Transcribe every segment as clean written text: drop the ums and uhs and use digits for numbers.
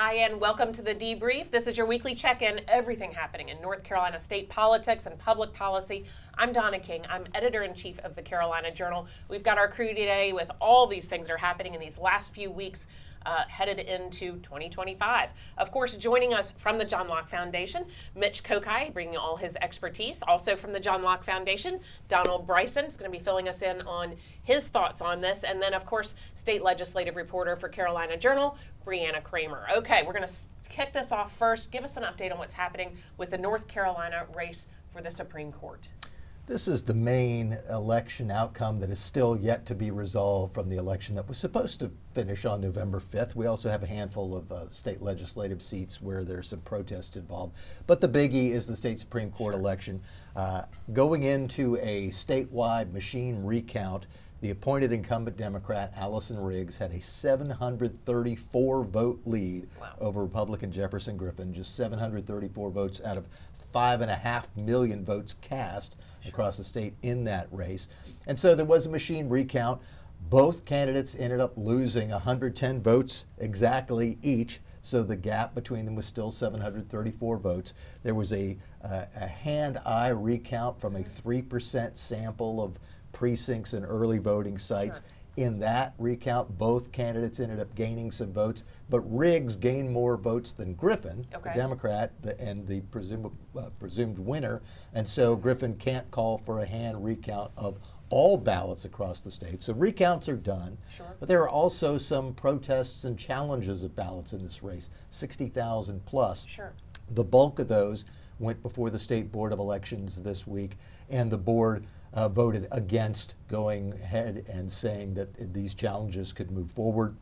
Hi, and welcome to the Debrief. This is your weekly check-in, everything happening in North Carolina state politics and public policy. I'm Donna King. I'm editor-in-chief of the Carolina Journal. We've got our crew today with all these things that are happening in these last few weeks headed into 2025. Of course, joining us from the John Locke Foundation, Mitch Kokai, bringing all his expertise. Also from the John Locke Foundation, Donald Bryson is going to be filling us in on his thoughts on this. And then, of course, state legislative reporter for Carolina Journal, Brianna Kramer. Okay, we're going to kick this off first. Give us an update on what's happening with the North Carolina race for the Supreme Court. This is the main election outcome that is still yet to be resolved from the election that was supposed to finish on November 5th. We also have a handful of state legislative seats where there's some protests involved. But the biggie is the state Supreme Court election. Going into a statewide machine recount, the appointed incumbent Democrat, Allison Riggs, had a 734 vote lead over Republican Jefferson Griffin, just 734 votes out of 5.5 million votes cast across the state in that race. And so there was a machine recount. Both candidates ended up losing 110 votes exactly each, so the gap between them was still 734 votes. There was a hand-eye recount from a 3% sample of precincts and early voting sites. Sure. In that recount, both candidates ended up gaining some votes, but Riggs gained more votes than Griffin, the Democrat, and the presumed winner. And so Griffin can't call for a hand recount of all ballots across the state. So recounts are done, but there are also some protests and challenges of ballots in this race, 60,000 plus. The bulk of those went before the State Board of Elections this week, and the board voted against going ahead and saying that these challenges could move forward.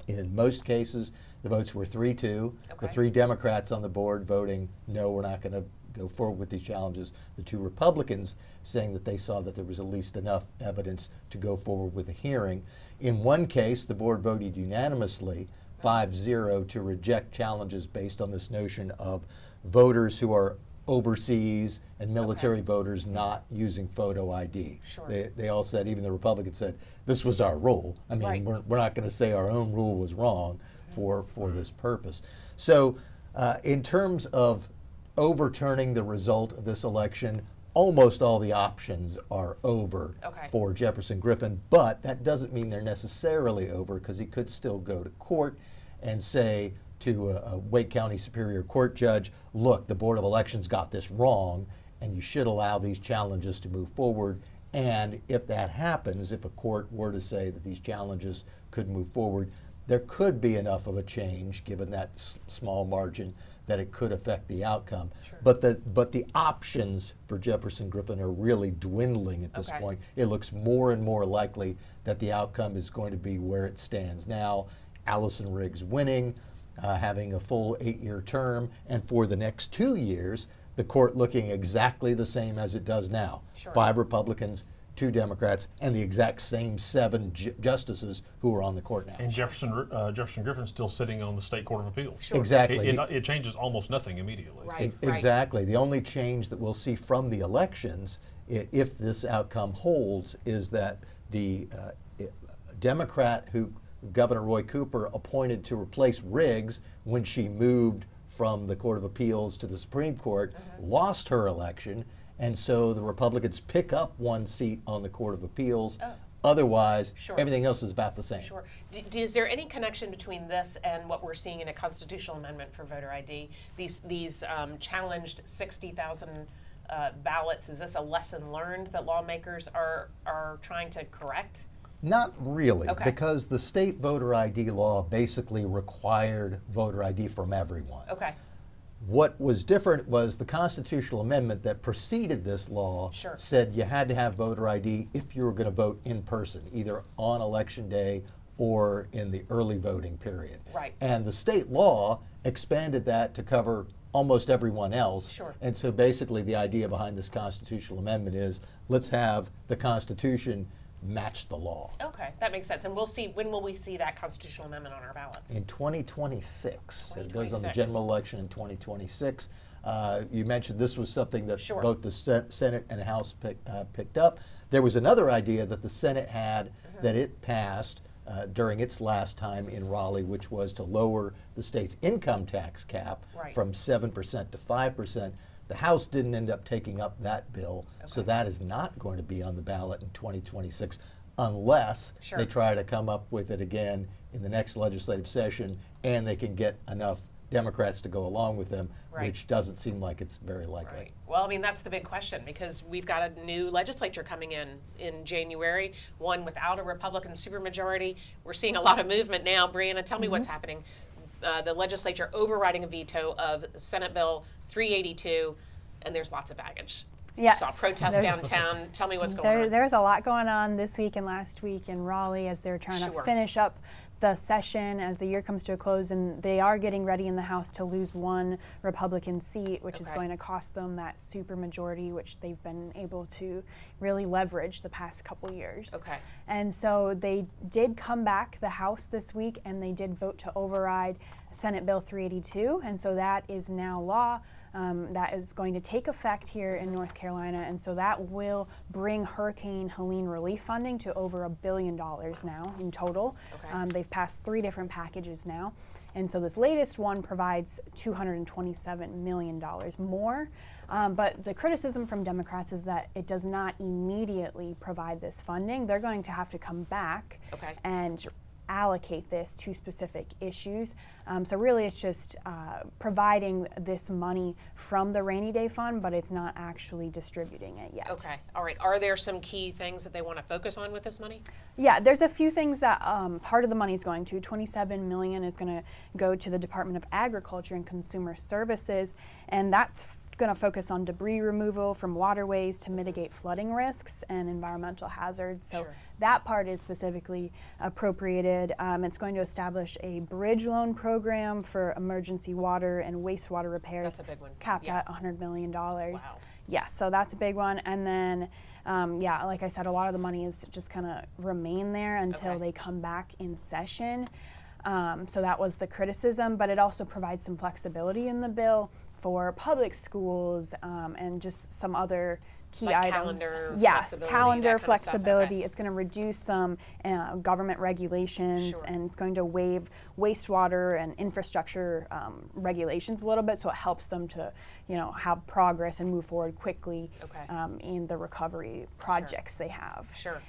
In most cases, the votes were 3-2. The three Democrats on the board voting, no, we're not going to go forward with these challenges. The two Republicans saying that they saw that there was at least enough evidence to go forward with a hearing. In one case, the board voted unanimously, 5-0, to reject challenges based on this notion of voters who are overseas and military voters not using photo ID. They all said, even the Republicans said, this was our rule. I mean, we're not going to say our own rule was wrong for this purpose. So in terms of overturning the result of this election, almost all the options are over for Jefferson Griffin, but that doesn't mean they're necessarily over, because he could still go to court and say to a Wake County Superior Court judge, look, the Board of Elections got this wrong, and you should allow these challenges to move forward. And if that happens, if a court were to say that these challenges could move forward, there could be enough of a change, given that small margin, that it could affect the outcome. But the options for Jefferson Griffin are really dwindling at this point. It looks more and more likely that the outcome is going to be where it stands now. Allison Riggs winning, having a full 8-year term, and for the next 2 years, the court looking exactly the same as it does now. 5 Republicans, 2 Democrats, and the exact same 7 justices who are on the court now. And Jefferson Griffin's still sitting on the State Court of Appeals. Exactly. It changes almost nothing immediately. Exactly. The only change that we'll see from the elections, if this outcome holds, is that the Democrat who Governor Roy Cooper appointed to replace Riggs when she moved from the Court of Appeals to the Supreme Court, lost her election, and so the Republicans pick up 1 seat on the Court of Appeals. Otherwise, everything else is about the same. Is there any connection between this and what we're seeing in a constitutional amendment for voter ID? These challenged 60,000 ballots, is this a lesson learned that lawmakers are trying to correct? Not really, because the state voter ID law basically required voter ID from everyone. What was different was the constitutional amendment that preceded this law said you had to have voter ID if you were going to vote in person, either on election day or in the early voting period. And the state law expanded that to cover almost everyone else. And so basically the idea behind this constitutional amendment is, let's have the Constitution match the law. That makes sense. And we'll see, when will we see that constitutional amendment on our ballots? In 2026. It goes on the general election in 2026. You mentioned this was something that both the Senate and House picked up. There was another idea that the Senate had that it passed during its last time in Raleigh, which was to lower the state's income tax cap Right. from 7% to 5%. The House didn't end up taking up that bill, so that is not going to be on the ballot in 2026 unless Sure. they try to come up with it again in the next legislative session and they can get enough Democrats to go along with them, Right. which doesn't seem like it's very likely. Right. Well, I mean, that's the big question because we've got a new legislature coming in January, one without a Republican supermajority. We're seeing a lot of movement now. Brianna, tell me what's happening. The legislature overriding a veto of Senate Bill 382, and there's lots of baggage. Yes. Saw protests There's- downtown. Tell me what's going on. There's a lot going on this week and last week in Raleigh as they're trying Sure. to finish up the session as the year comes to a close, and they are getting ready in the House to lose one Republican seat, which is Okay. going to cost them that supermajority, which they've been able to really leverage the past couple years. Okay. And so they did come back, the House this week, and they did vote to override Senate Bill 382, and so that is now law. That is going to take effect here in North Carolina, and so that will bring Hurricane Helene relief funding to over $1 billion now in total. Okay. They've passed 3 different packages now, and so this latest one provides $227 million more. But the criticism from Democrats is that it does not immediately provide this funding. They're going to have to come back Okay. and allocate this to specific issues. So really it's just providing this money from the rainy day fund, but it's not actually distributing it yet. Okay. All right. Are there some key things that they want to focus on with this money? Yeah, there's a few things that part of the money is going to. $27 million is going to go to the Department of Agriculture and Consumer Services, and that's going to focus on debris removal from waterways to mitigate flooding risks and environmental hazards. So Sure. that part is specifically appropriated. It's going to establish a bridge loan program for emergency water and wastewater repairs. That's a big one. Capped Yeah. at $100 million. Wow. Yeah, so that's a big one. And then, yeah, like I said, a lot of the money is just kind of remain there until Okay. they come back in session. So that was the criticism, but it also provides some flexibility in the bill for public schools and just some other key Like items. calendar Yes, flexibility, calendar that kind of stuff, flexibility. okay. It's going to reduce some government regulations, Sure. and it's going to waive wastewater and infrastructure regulations a little bit, so it helps them to, have progress and move forward quickly Okay. in the recovery projects they have. Sure.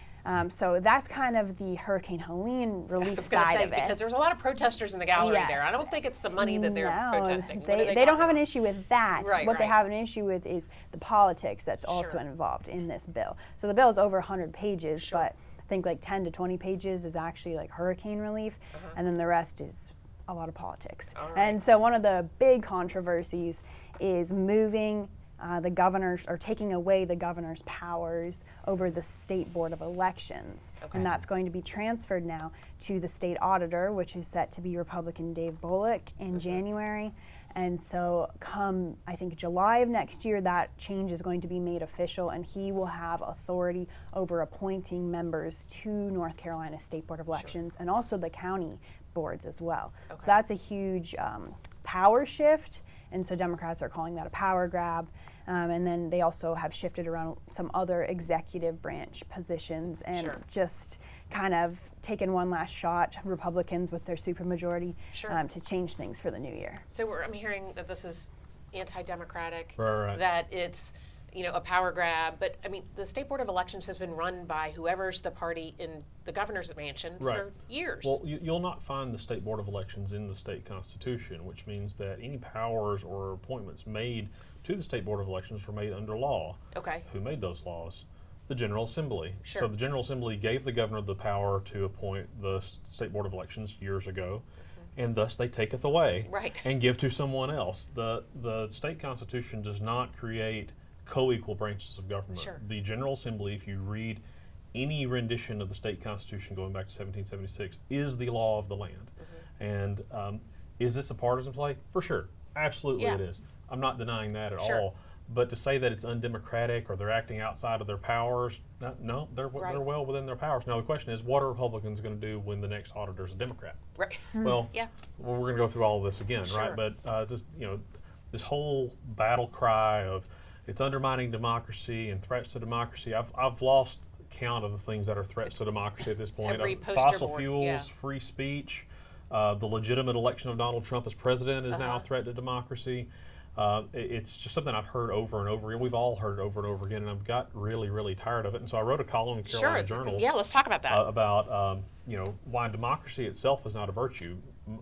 So that's kind of the Hurricane Helene I relief was going to side say, of it. because there's a lot of protesters in the gallery Yes. there. I don't think it's the money that they're No, protesting. What They, are they talking don't have an about? issue with that. Right, What they right. have an issue with is the politics that's also Sure. involved in this bill. So the bill is over 100 pages, Sure. but I think like 10 to 20 pages is actually like hurricane relief, Uh-huh. and then the rest is a lot of politics. All right. And so one of the big controversies is moving the governor's, or taking away the governor's powers over the State Board of Elections. Okay. And that's going to be transferred now to the state auditor, which is set to be Republican Dave Bullock in January. And so come, I think, July of next year, that change is going to be made official, and he will have authority over appointing members to North Carolina State Board of Elections and also the county boards as well. Okay. So that's a huge power shift. And so Democrats are calling that a power grab. And then they also have shifted around some other executive branch positions and Sure. just kind of taken one last shot, Republicans with their supermajority, Sure. to change things for the new year. So I'm hearing that this is anti-democratic, Right. that it's a power grab. But I mean, the State Board of Elections has been run by whoever's the party in the governor's mansion Right. for years. Well, you'll not find the State Board of Elections in the state constitution, which means that any powers or appointments made to the State Board of Elections were made under law. Okay. Who made those laws? The General Assembly. Sure. So the General Assembly gave the governor the power to appoint the State Board of Elections years ago, and thus they taketh away Right. and give to someone else. The state constitution does not create co-equal branches of government. Sure. The General Assembly, if you read any rendition of the state constitution going back to 1776, is the law of the land. And is this a partisan play? For sure. Absolutely Yeah. it is. I'm not denying that at Sure. all. But to say that it's undemocratic or they're acting outside of their powers, no, they're Right. well within their powers. Now the question is, what are Republicans going to do when the next auditor is a Democrat? Right. Well, Yeah. we're going to go through all of this again, Sure. right? But just this whole battle cry of it's undermining democracy and threats to democracy. I've lost count of the things that are threats to democracy at this point. Every poster Fossil board, fuels, yeah. free speech, the legitimate election of Donald Trump as president is now a threat to democracy. It's just something I've heard over and over again. We've all heard over and over again, and I've got really, really tired of it. And so I wrote a column in Carolina Journal. Yeah, let's talk about that. About why democracy itself is not a virtue.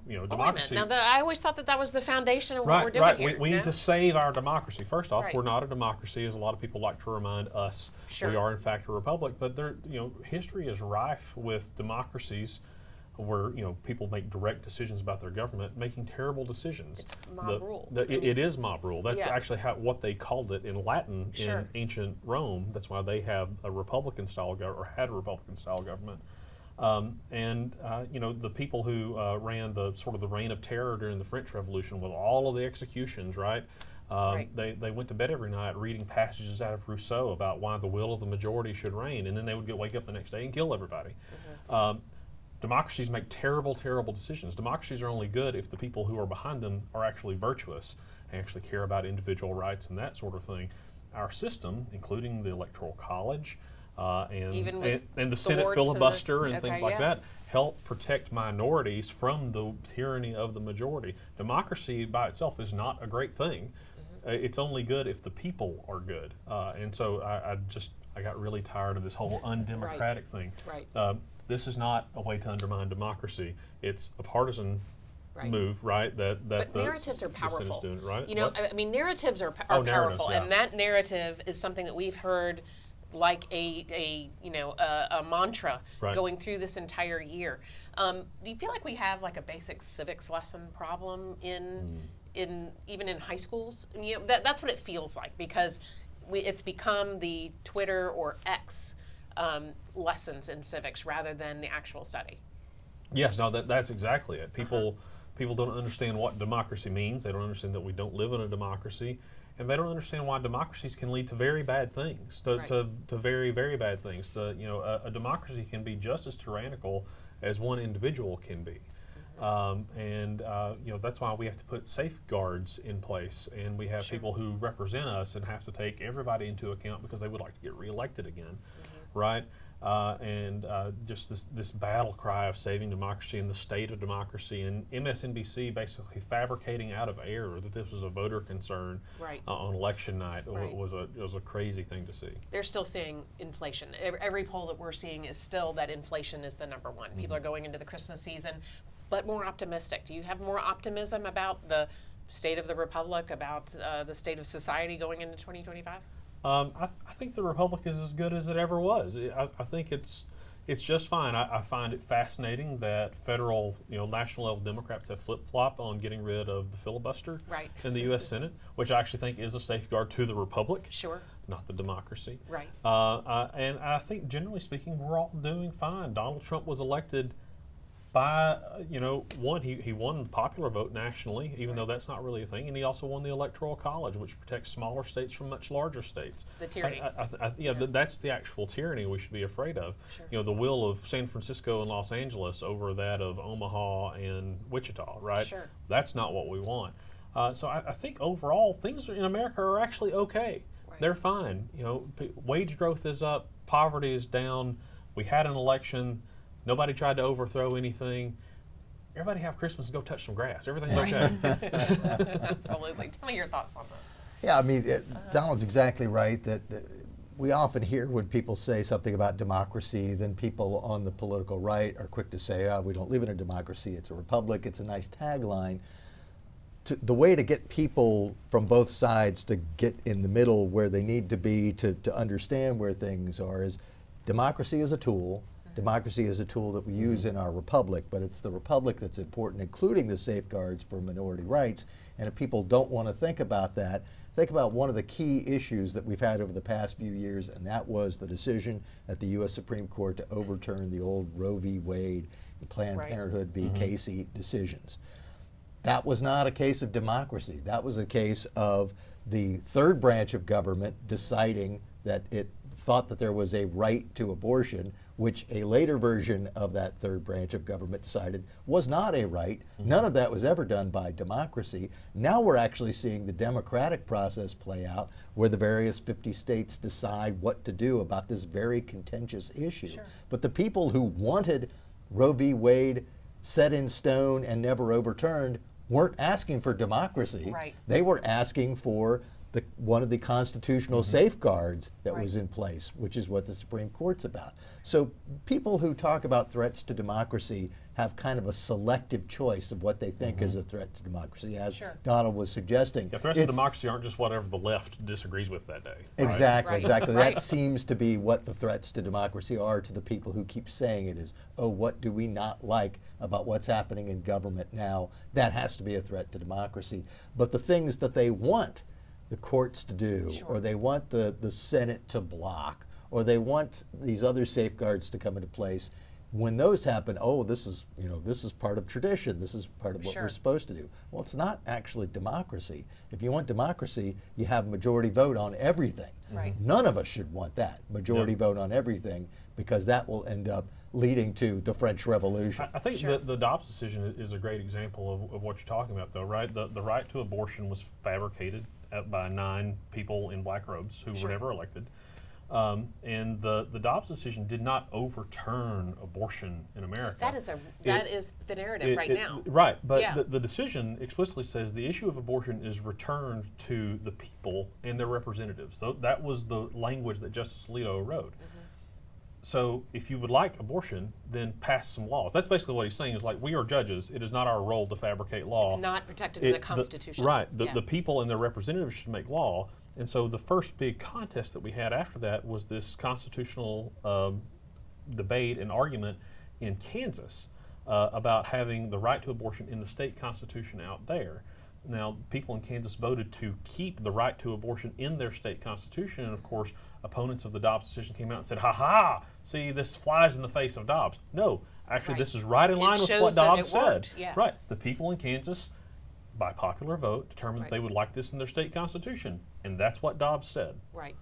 Democracy. Now, I always thought that was the foundation of what Right, we're doing right. here. We need to save our democracy. First off, Right. we're not a democracy, as a lot of people like to remind us. Sure. We are, in fact, a republic. But history is rife with democracies where people make direct decisions about their government, making terrible decisions. It's mob rule. It is mob rule. That's Yeah. actually what they called it in Latin Sure. in ancient Rome. That's why they have a Republican style government, or had a Republican style government. The people who ran the sort of the reign of terror during the French Revolution with all of the executions, right? Right. They went to bed every night reading passages out of Rousseau about why the will of the majority should reign, and then they would wake up the next day and kill everybody. Democracies make terrible, terrible decisions. Democracies are only good if the people who are behind them are actually virtuous and actually care about individual rights and that sort of thing. Our system, including the Electoral College, Even with and the the Senate wards and filibuster and okay, things like yeah. that help protect minorities from the tyranny of the majority. Democracy by itself is not a great thing. It's only good if the people are good. And so I got really tired of this whole undemocratic thing. Right. This is not a way to undermine democracy. It's a partisan Right. move, right? But narratives are the Senate's powerful. doing, right? Narratives are narratives, powerful, yeah. and that narrative is something that we've heard like a mantra Right. going through this entire year. Do you feel like we have like a basic civics lesson problem in even in high schools? That's what it feels like, because it's become the Twitter or X lessons in civics rather than the actual study. Yes, no, that's exactly it. People don't understand what democracy means. They don't understand that we don't live in a democracy, and they don't understand why democracies can lead to very bad things, to very, very bad things. A democracy can be just as tyrannical as one individual can be. That's why we have to put safeguards in place, and we have people who represent us and have to take everybody into account because they would like to get reelected again, right? Just this battle cry of saving democracy and the state of democracy, and MSNBC basically fabricating out of air that this was a voter concern Right. On election night Right. was a crazy thing to see. They're still seeing inflation. Every poll that we're seeing is still that inflation is the number one. People are going into the Christmas season, but more optimistic. Do you have more optimism about the state of the republic, about the state of society going into 2025? I think the republic is as good as it ever was. I think it's just fine. I find it fascinating that federal, national level Democrats have flip-flopped on getting rid of the filibuster Right. in the U.S. Senate, which I actually think is a safeguard to the republic, Sure. not the democracy. Right. And I think, generally speaking, we're all doing fine. Donald Trump was elected by, he won the popular vote nationally, even though that's not really a thing, and he also won the Electoral College, which protects smaller states from much larger states. The tyranny. That's the actual tyranny we should be afraid of. Sure. The will of San Francisco and Los Angeles over that of Omaha and Wichita, right? Sure. That's not what we want. So I think overall things in America are actually okay. Right. They're fine. Wage growth is up, poverty is down. We had an election. Nobody tried to overthrow anything. Everybody have Christmas and go touch some grass. Everything's okay. Absolutely. Tell me your thoughts on that. Yeah, I mean, Donald's exactly right that we often hear when people say something about democracy, then people on the political right are quick to say, we don't live in a democracy, it's a republic, it's a nice tagline. The way to get people from both sides to get in the middle where they need to be to understand where things are is democracy is a tool. Democracy is a tool that we use in our republic, but it's the republic that's important, including the safeguards for minority rights. And if people don't want to think about that, think about one of the key issues that we've had over the past few years, and that was the decision at the U.S. Supreme Court to overturn the old Roe v. Wade and Planned Right. Parenthood v. Casey decisions. That was not a case of democracy. That was a case of the third branch of government deciding that it thought that there was a right to abortion which a later version of that third branch of government decided was not a right. None of that was ever done by democracy. Now we're actually seeing the democratic process play out, where the various 50 states decide what to do about this very contentious issue. Sure. But the people who wanted Roe v. Wade set in stone and never overturned weren't asking for democracy. Right. They were asking for one of the constitutional safeguards that was in place, which is what the Supreme Court's about. So people who talk about threats to democracy have kind of a selective choice of what they think is a threat to democracy, as Sure. Donald was suggesting. Yeah, threats to democracy aren't just whatever the left disagrees with that day. Right? Exactly, Right. exactly. Right. That seems to be what the threats to democracy are to the people who keep saying it is, oh, what do we not like about what's happening in government now? That has to be a threat to democracy. But the things that they want the courts to do, Sure. or they want the Senate to block, or they want these other safeguards to come into place, when those happen, oh, this is part of tradition, this is part of what Sure. we're supposed to do. Well, it's not actually democracy. If you want democracy, you have majority vote on everything. Right. None of us should want that, majority Yep. vote on everything, because that will end up leading to the French Revolution. I think Sure. the Dobbs decision is a great example of what you're talking about, though, right? The right to abortion was fabricated by 9 people in black robes who Sure. were never elected. And the Dobbs decision did not overturn abortion in America. That is the narrative right now. Right, but Yeah. the decision explicitly says the issue of abortion is returned to the people and their representatives. So that was the language that Justice Alito wrote. So if you would like abortion, then pass some laws. That's basically what he's saying, is like, we are judges. It is not our role to fabricate law. It's not protected in the Constitution. Right. Yeah. The people and their representatives should make law. And so the first big contest that we had after that was this constitutional debate and argument in Kansas about having the right to abortion in the state constitution out there. Now, people in Kansas voted to keep the right to abortion in their state constitution, and of course, opponents of the Dobbs decision came out and said, "Ha ha! See, this flies in the face of Dobbs." No, actually, Right. this is right in It line with shows what that Dobbs it said. worked, yeah. Right, the people in Kansas, by popular vote, determined Right. that they would like this in their state constitution, and that's what Dobbs said. Right.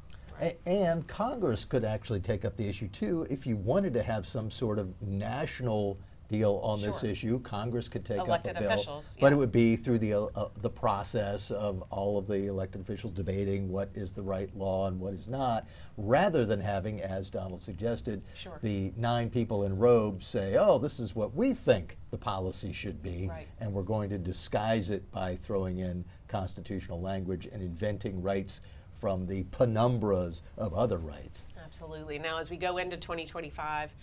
And Congress could actually take up the issue too if you wanted to have some sort of national deal on this Sure. issue. Congress could take Elected up a bill, officials, but yeah. it would be through the process of all of the elected officials debating what is the right law and what is not, rather than having, as Donald suggested, Sure. the 9 people in robes say, "Oh, this is what we think the policy should be," Right. and we're going to disguise it by throwing in constitutional language and inventing rights from the penumbras of other rights. Absolutely. Now, as we go into 2025,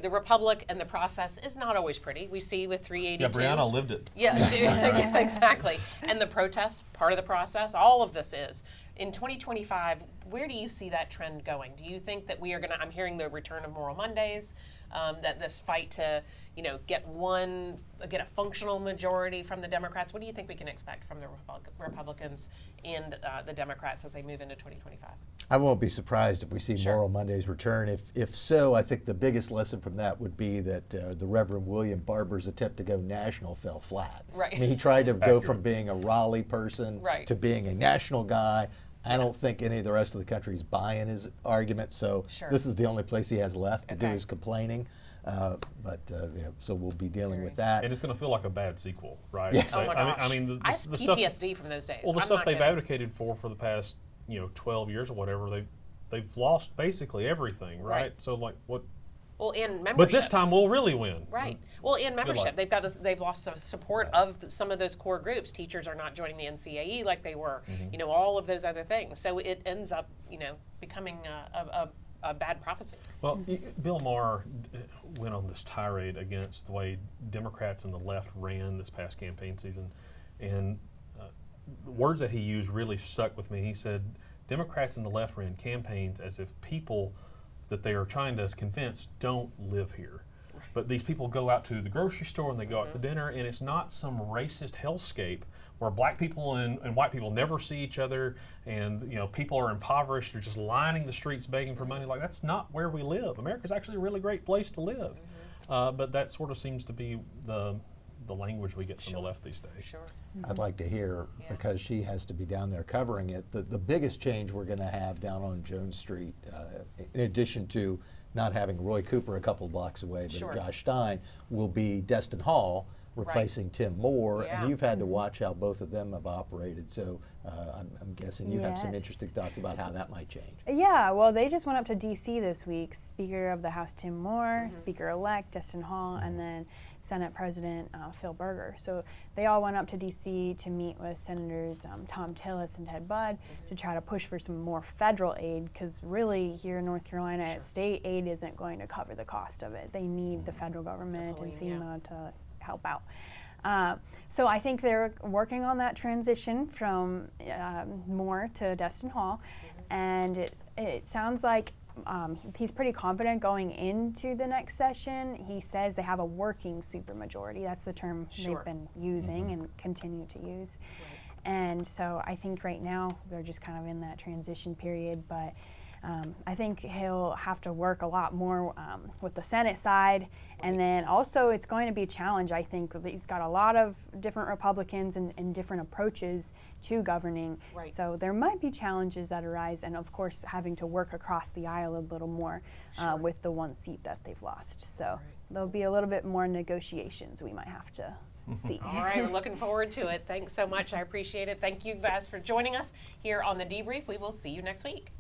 the Republic and the process is not always pretty. We see with 382. Yeah, Brianna lived it. Yeah, yeah, exactly. And the protests, part of the process, all of this is. In 2025, where do you see that trend going? Do you think that we are going to, I'm hearing the return of Moral Mondays, that this fight to, get a functional majority from the Democrats. What do you think we can expect from the Republicans and the Democrats as they move into 2025? I won't be surprised if we see Sure. Moral Mondays return. If so, I think the biggest lesson from that would be that the Reverend William Barber's attempt to go national fell flat. Right. I mean, he tried to go Accurate. from being a Raleigh person Right. to being a national guy. I don't think any of the rest of the country is buying his argument, so Sure. this is the only place he has left to do Okay. his complaining. So we'll be dealing with that. And it's going to feel like a bad sequel, right? Yeah. Oh my gosh. I mean, I have the stuff. PTSD from those days. Well, the I'm stuff not they've kidding. advocated for the past 12 years or whatever, they've lost basically everything, right? Right. So like what? Well, and membership. But this time we'll really win. Right. Well, and membership. luck. They've got this. They've lost some support of some of those core groups. Teachers are not joining the NCAE like they were. All of those other things. So it ends up, becoming a bad prophecy. Well, Bill Maher went on this tirade against the way Democrats and the left ran this past campaign season, and the words that he used really stuck with me. He said, Democrats and the left ran campaigns as if people that they are trying to convince don't live here. But these people go out to the grocery store and they go out to dinner, and it's not some racist hellscape where black people and white people never see each other, and people are impoverished, they're just lining the streets begging for money. Like, that's not where we live. America's actually a really great place to live. But that sort of seems to be the language we get from the left these days. Sure. I'd like to hear, Yeah. because she has to be down there covering it, the biggest change we're going to have down on Jones Street, in addition to not having Roy Cooper a couple blocks away, but Sure. Josh Stein, will be Destin Hall replacing Tim Moore. Yeah. And you've had to watch how both of them have operated. So I'm guessing you have some Yes. interesting thoughts about how that might change. Yeah, well, they just went up to D.C. this week. Speaker of the House Tim Moore, Speaker-elect Destin Hall, and then Senate President Phil Berger. So they all went up to D.C. to meet with Senators Tom Tillis and Ted Budd to try to push for some more federal aid, because really here in North Carolina, state aid isn't going to cover the cost of it. They need the federal government and FEMA to help out. So I think they're working on that transition from Moore to Destin Hall, and it sounds like he's pretty confident going into the next session. He says they have a working supermajority. That's the term they've been using and continue to use. And so I think right now they're just kind of in that transition period, but I think he'll have to work a lot more with the Senate side, and then also it's going to be a challenge. I think he's got a lot of different Republicans and different approaches to governing, so there might be challenges that arise, and of course having to work across the aisle a little more with the one seat that they've lost. So there'll be a little bit more negotiations we might have to see. All right, we're looking forward to it. Thanks so much. I appreciate it. Thank you guys for joining us here on the Debrief. We will see you next week.